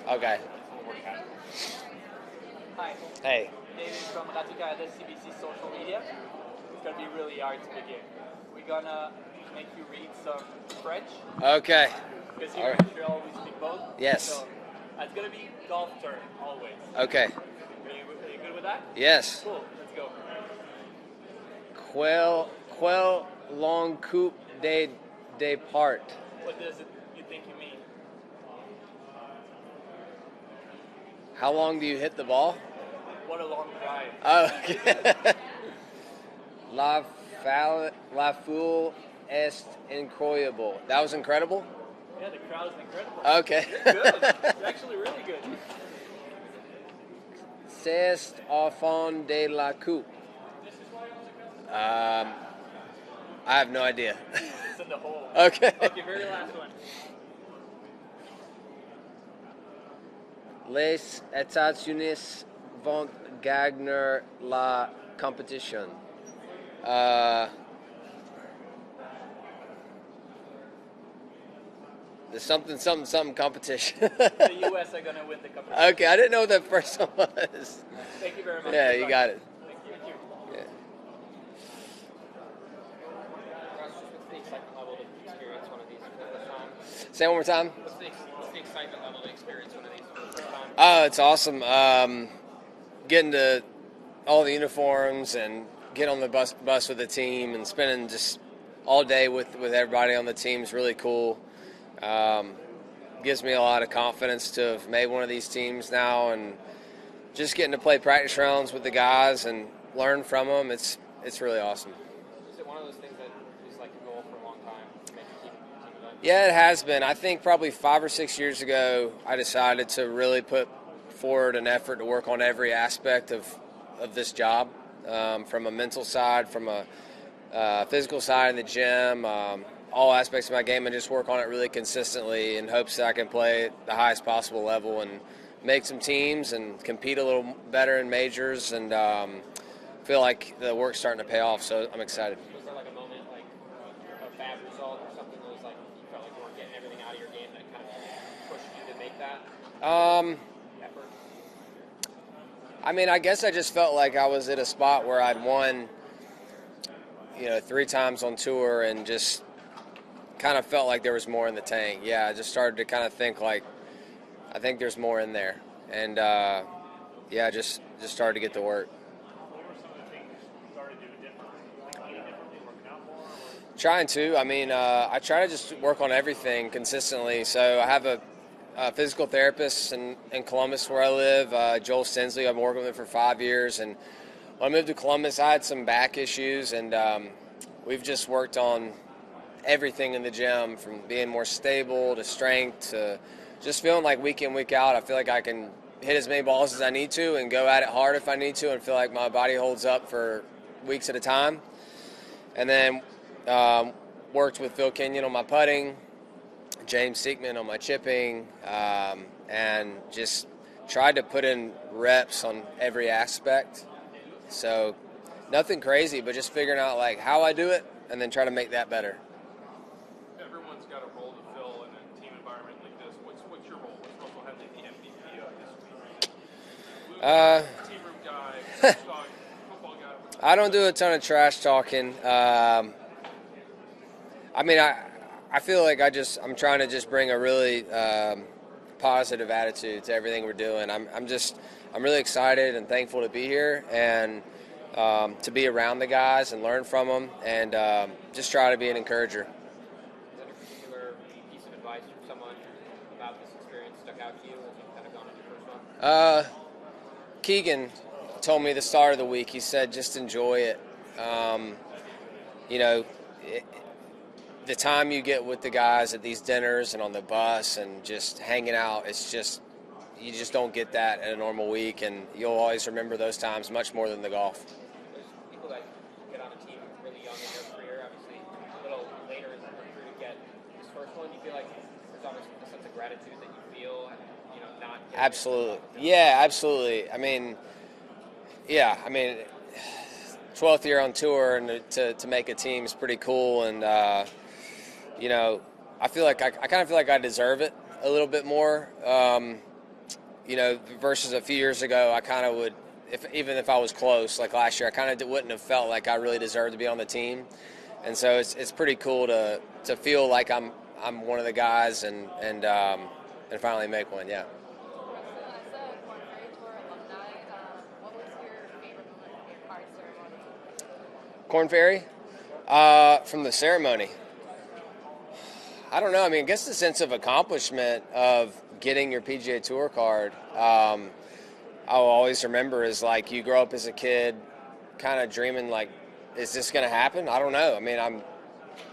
Okay. Hi. Hey. David from CBC social media. It's going to be really hard to begin. We're going to make you read some French. Okay. Because here in Montreal we speak both. Yes. So it's going to be golf term always. Okay. Are you good with that? Yes. Cool. Let's go. Quel long coupe de départ. What does it you think you mean? How long do you hit the ball? What a long drive. Oh, okay. La foule est incroyable. That was incredible? Yeah, the crowd is incredible. Okay. You're good. You're actually really good. C'est au fond de la coupe. I have no idea. It's in the hole. Okay. Okay, very last one. Les États-Unis vont gagner la compétition. The something competition. The U.S. are going to win the competition. Okay, I didn't know what that first one was. Thank you very much. Yeah, you got it. Thank you. Yeah. What's the excitement level to experience one of these for the first time? Say it one more time. What's the excitement level to experience one of these for the first time? Oh, it's awesome. Getting to all the uniforms and get on the bus with the team and spending just all day with everybody on the team is really cool. Gives me a lot of confidence to have made one of these teams now, and just getting to play practice rounds with the guys and learn from them. It's really awesome. Is it one of those things that is like a goal for a long time to make a team event? Yeah, it has been. I think probably 5 or 6 years ago, I decided to really put forward an effort to work on every aspect of this job, from a mental side, from a physical side in the gym, all aspects of my game, and just work on it really consistently in hopes that I can play at the highest possible level and make some teams and compete a little better in majors, and feel like the work's starting to pay off, so I'm excited. Was there like a moment, like a bad result or something that was like you felt like you weren't getting everything out of your game that kind of pushed you to make that effort? I mean, I guess I just felt like I was at a spot where I'd won, 3 times on tour, and just kind of felt like there was more in the tank. Yeah, I just started to kind of think like, I think there's more in there, and just started to get to work. What were some of the things you started doing differently? Like differently, working out more? Or? Trying to. I mean, I try to just work on everything consistently. So I have a physical therapist in Columbus where I live, Joel Stensley. I've been working with him for 5 years, and when I moved to Columbus, I had some back issues, and we've just worked on everything in the gym, from being more stable to strength to just feeling like week in, week out, I feel like I can hit as many balls as I need to and go at it hard if I need to, and feel like my body holds up for weeks at a time. And then worked with Phil Kenyon on my putting, James Siekman on my chipping, and just tried to put in reps on every aspect. So nothing crazy, but just figuring out like how I do it and then try to make that better. Everyone's got a role to fill in a team environment like this. What's your role? What's Russell Henley, the MVP of this week? Team room guy, trash talk, football guy. I don't do a ton of trash talking. I mean, I feel like I'm trying to just bring a really positive attitude to everything we're doing. I'm really excited and thankful to be here, and to be around the guys and learn from them, and just try to be an encourager. Is there a particular piece of advice from someone about this experience stuck out to you as you've kind of gone into your first one? Keegan told me the start of the week, he said, just enjoy it. The time you get with the guys at these dinners and on the bus and just hanging out, you just don't get that in a normal week, and you'll always remember those times much more than the golf. There's people that get on a team really young in their career, obviously a little later in their career to get this first one. You feel like there's almost a sense of gratitude that you feel, not getting Absolutely. Yeah, absolutely. I mean, 12th year on tour, and to make a team is pretty cool, and I feel like I kind of feel like I deserve it a little bit more. versus a few years ago, I kind of would, even if I was close, like last year, I kind of wouldn't have felt like I really deserved to be on the team. And so it's pretty cool to feel like I'm one of the guys and finally make one. Yeah. Corn Ferry? From the ceremony. I don't know. I mean, I guess the sense of accomplishment of getting your PGA Tour card, I'll always remember is like you grow up as a kid kind of dreaming like, is this going to happen? I don't know. I mean, I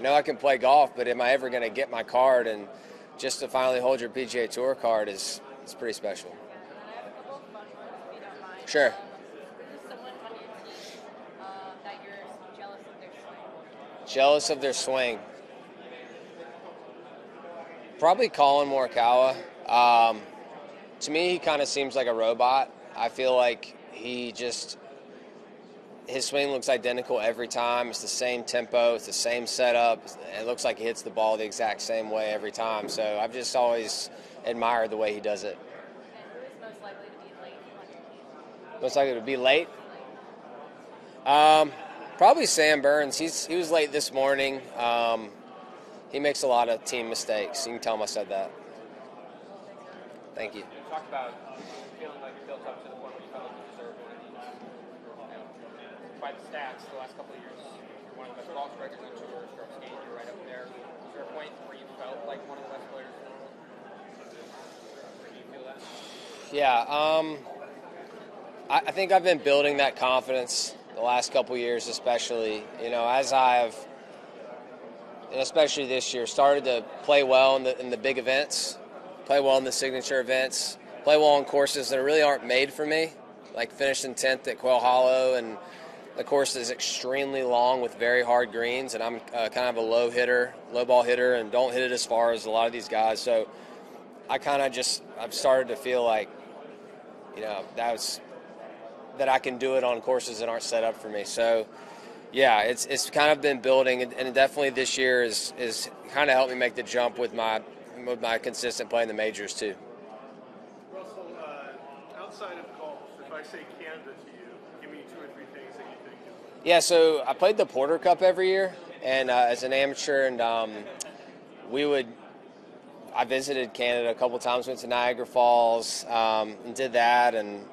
know I can play golf, but am I ever going to get my card? And just to finally hold your PGA Tour card is pretty special. I have a couple of fun ones, if you don't mind. Sure. Who's someone on your team that you're jealous of their swing? Jealous of their swing. Probably Colin Morikawa. To me, he kind of seems like a robot. I feel like his swing looks identical every time. It's the same tempo. It's the same setup. It looks like he hits the ball the exact same way every time. So I've just always admired the way he does it. And who is most likely to be late on your team? Most likely to be late? Probably Sam Burns. He was late this morning. He makes a lot of team mistakes. You can tell him I said that. Thank you. You talked about feeling like you built up to the point where you felt like you deserved one of these. By the stats, the last couple of years, you're one of the best golf strikers on tour, stroke skate, you're right up there. Was there a point where you felt like one of the best players in the world? Do you feel that? Yeah, I think I've been building that confidence the last couple of years, especially. As I've, and especially this year, started to play well in the big events, play well in the signature events, play well on courses that really aren't made for me, like finishing 10th at Quail Hollow, and the course is extremely long with very hard greens, and I'm kind of a low ball hitter, and don't hit it as far as a lot of these guys. So I kind of I've started to feel like, that I can do it on courses that aren't set up for me. So yeah, it's kind of been building, and definitely this year is kind of helped me make the jump with my consistent play in the majors too. Russell, outside of golf, if I say Canada to you, give me 2 or 3 things that you think of. Yeah, so I played the Porter Cup every year, and as an amateur, and I visited Canada a couple times, went to Niagara Falls, and did that, and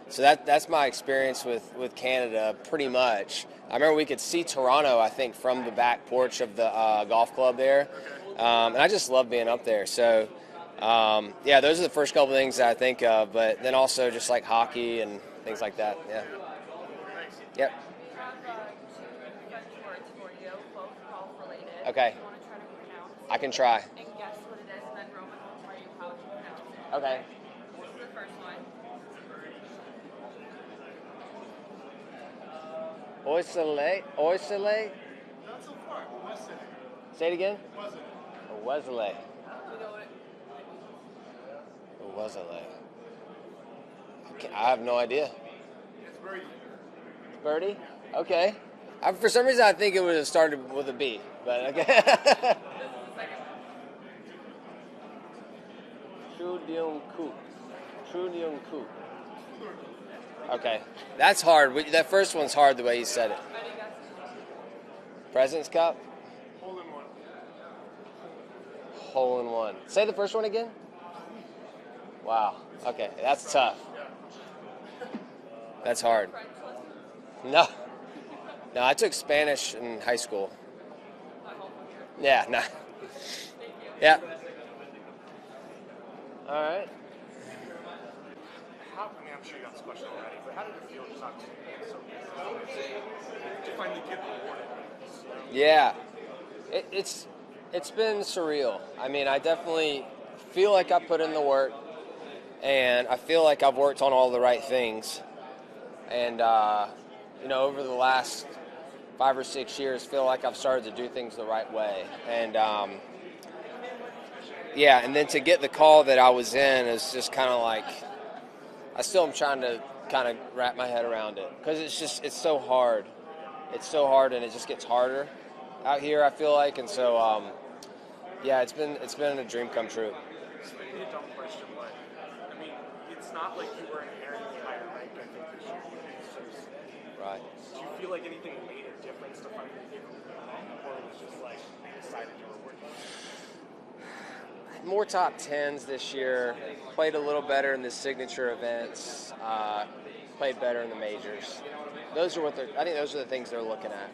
so that's my experience with Canada pretty much. I remember we could see Toronto, I think, from the back porch of the golf club there, and I just love being up there. So yeah, those are the first couple things that I think of, but then also just like hockey and things like that. Yeah. Yep. We have 2 French words for you, both golf related. Okay. Do you want to try to pronounce I can try. and guess what it is, and then Roman will tell you how to pronounce it. Okay. This is the first one. Oiselay. Not so far. Wasn't. Say it again. Wasn't. Wesley. Do you know what it Wesley. I have no idea. It's very. Birdie? Okay. For some reason, I think it would have started with a B, but okay. This is the second one. Trudium. Okay. That's hard. That first one's hard the way you said it. Ready, guys? President's Cup? Hole in one. Hole in one. Say the first one again. Wow. Okay. That's tough. That's hard. French lesson? No. No, I took Spanish in high school. Not helpful here. Yeah, no. Thank you. Yeah. All right. I'm sure you got this question already, but how did it feel to talk to to finally get rewarded? Yeah. It's been surreal. I mean, I definitely feel like I put in the work, and I feel like I've worked on all the right things. And, over the last 5 or 6 years, feel like I've started to do things the right way. And, yeah, and then to get the call that I was in is just kind of like, I still am trying to kind of wrap my head around it, because it's so hard. It's so hard, and it just gets harder out here, I feel like. And so, yeah, it's been a dream come true. Maybe a dumb question, but I mean, not like you were inherently higher ranked, I think, this year. You made so sick. Right. Do you feel like anything made a difference to finally get home, or it was just like they decided you were working? More top 10s this year. Played a little better in the signature events. Played better in the majors. Those are I think those are the things they're looking at.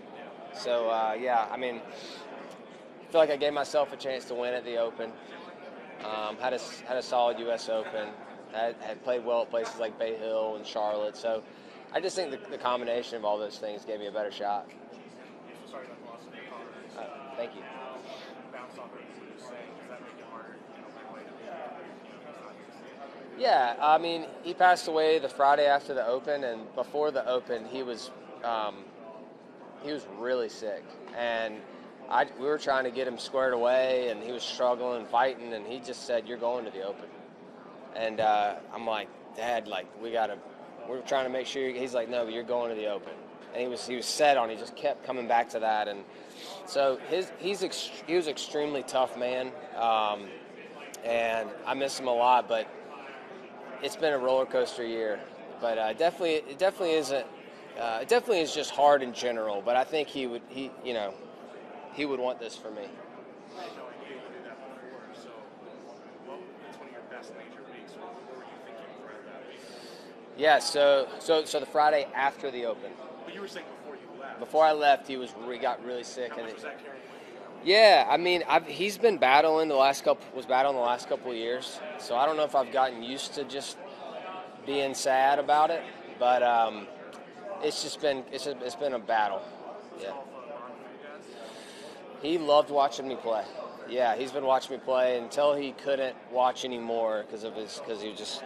So yeah, I mean, I feel like I gave myself a chance to win at the Open. Had a solid U.S. Open. Had played well at places like Bay Hill and Charlotte. So I just think the combination of all those things gave me a better shot. Sorry about the loss of your father. Thank you. Bounce off of what you were saying. Does that make it harder? Yeah, I mean, he passed away the Friday after the Open, and before the Open, he was really sick, and we were trying to get him squared away, and he was struggling, fighting, and he just said, "You're going to the Open." And I'm like, "Dad, like we're trying to make sure." He's like, "No, but you're going to the Open," and he was set on. He just kept coming back to that, and so he was extremely tough man, and I miss him a lot, but. It's been a roller coaster year, but it definitely isn't. It definitely is just hard in general. But I think he would want this for me. I know I knew you would do that before. So, it's one of your best major weeks. What were you thinking throughout that week? Yeah. So the Friday after the Open. But you were saying before you left. Before I left, he got really sick. How much was that carrying with you? Yeah, I mean, he's been battling the last couple of years. So I don't know if I've gotten used to just being sad about it, but it's been a battle. Yeah. He loved watching me play. Yeah, he's been watching me play until he couldn't watch anymore because he was just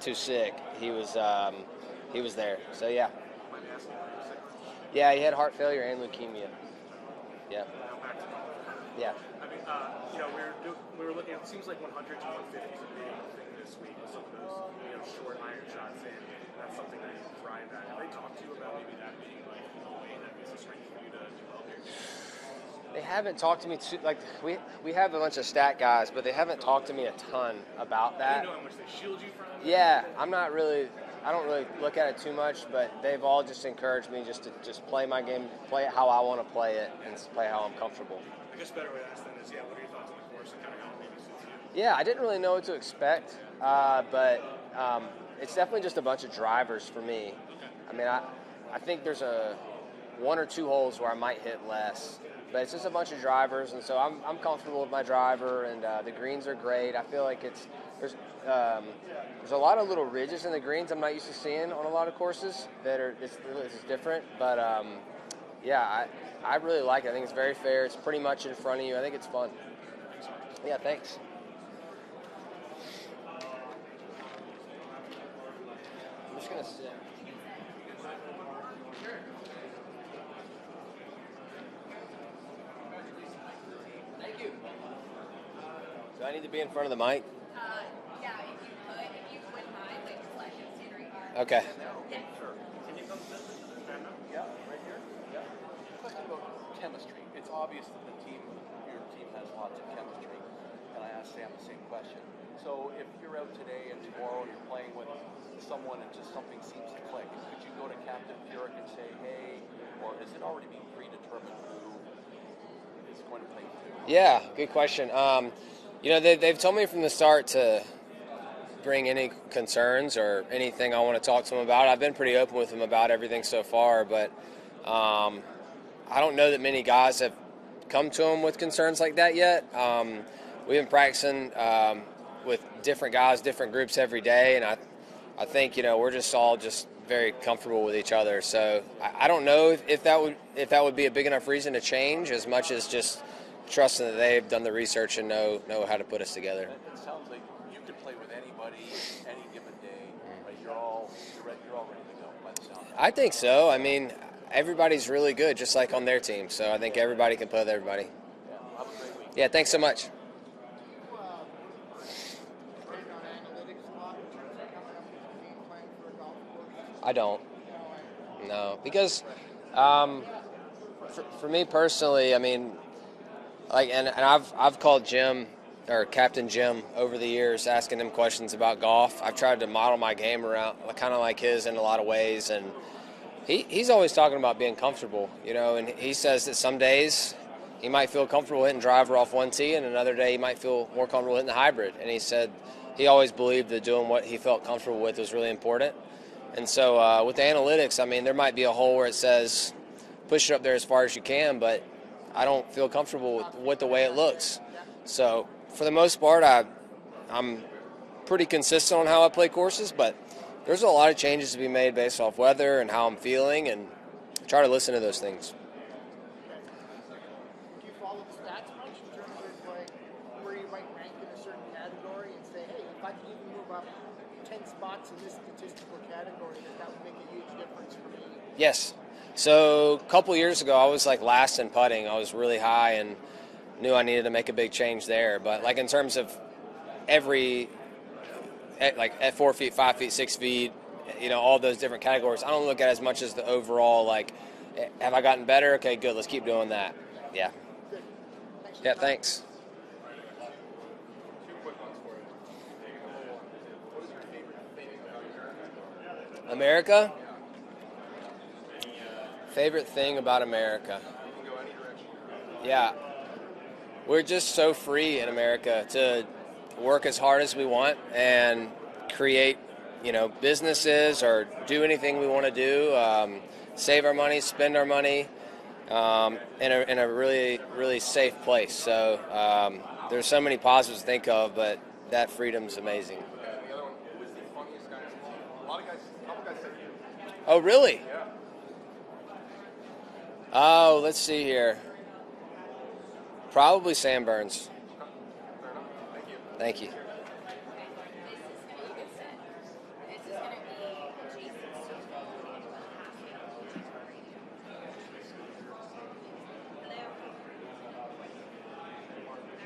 too sick. He was there. So yeah. Yeah, he had heart failure and leukemia. Yeah. Yeah. I mean, we were looking at, it seems like 100 to 150 is a big thing this week with some of those, short iron shots in. That's something that you thrive at. Have they talked to you about maybe that being like a way that is a strength for you to do well here? They haven't talked to me we have a bunch of stat guys, but they haven't talked to me a ton about that. Do you know how much they shield you from? Yeah, I don't really look at it too much, but they've all just encouraged me just to play my game, play it how I want to play it, and play how I'm comfortable. I guess a better way to ask them is, what are your thoughts on the course and kind of how it maybe suits you? Yeah, I didn't really know what to expect, but it's definitely just a bunch of drivers for me. I mean, I think there's one or two holes where I might hit less, but it's just a bunch of drivers, and so I'm comfortable with my driver, and the greens are great. I feel like there's a lot of little ridges in the greens I'm not used to seeing on a lot of courses it's different, but yeah, I really like it. I think it's very fair. It's pretty much in front of you. I think it's fun. Yeah, thanks. I'm just going to sit. Thank you. Do I need to be in front of the mic? Yeah, if you wouldn't mind, like, flash it scenery art. Okay. Yeah. Sure. Can you come sit with the stand up? Yeah, right here. Yeah. Question about chemistry. It's obvious that your team has lots of chemistry, and I asked Sam the same question. So if you're out today and tomorrow and you're playing with someone and just something seems to click, could you go to Captain Furyk and say, hey, or is it already being predetermined who is going to play with you? Yeah, good question. They've told me from the start to bring any concerns or anything I want to talk to them about. I've been pretty open with them about everything so far, but I don't know that many guys have come to them with concerns like that yet. We've been practicing with different guys, different groups every day, and I think we're just all just very comfortable with each other. So I don't know if that would be a big enough reason to change, as much as just trusting that they've done the research and know how to put us together. It sounds like you could play with anybody any given day, right? You're all ready to go by the sound. I think so. I mean, everybody's really good, just like on their team. So I think everybody can play with everybody. Yeah, have a great week. Yeah, thanks so much. I don't. No, because for me personally, I mean, like, and I've called Jim or Captain Jim over the years, asking him questions about golf. I've tried to model my game around kind of like his in a lot of ways, and he's always talking about being comfortable, and he says that some days he might feel comfortable hitting driver off one tee, and another day he might feel more comfortable hitting the hybrid. And he said he always believed that doing what he felt comfortable with was really important. And so with the analytics, I mean, there might be a hole where it says push it up there as far as you can, but I don't feel comfortable with the way it looks. So for the most part, I'm pretty consistent on how I play courses, but there's a lot of changes to be made based off weather and how I'm feeling, and try to listen to those things. Do you follow the stats much in terms of like where you might rank in a certain category and say, hey, if I can even move up 10 spots in this statistical category, that would make a huge difference for me? Yes. So a couple years ago, I was like last in putting. I was really high and knew I needed to make a big change there. But like in terms of at 4 feet, 5 feet, 6 feet, all those different categories, I don't look at as much as the overall, like, have I gotten better? Okay, good. Let's keep doing that. Yeah. Yeah, thanks. America? Favorite thing about America? Yeah. We're just so free in America to work as hard as we want and create, businesses or do anything we want to do, save our money, spend our money in a really, really safe place. So there's so many positives to think of, but that freedom's amazing. The other one, who was the funniest guy on the team? A couple guys said you. Oh, really? Yeah. Oh, let's see here. Probably Sam Burns. Fair enough. Thank you. Thank you.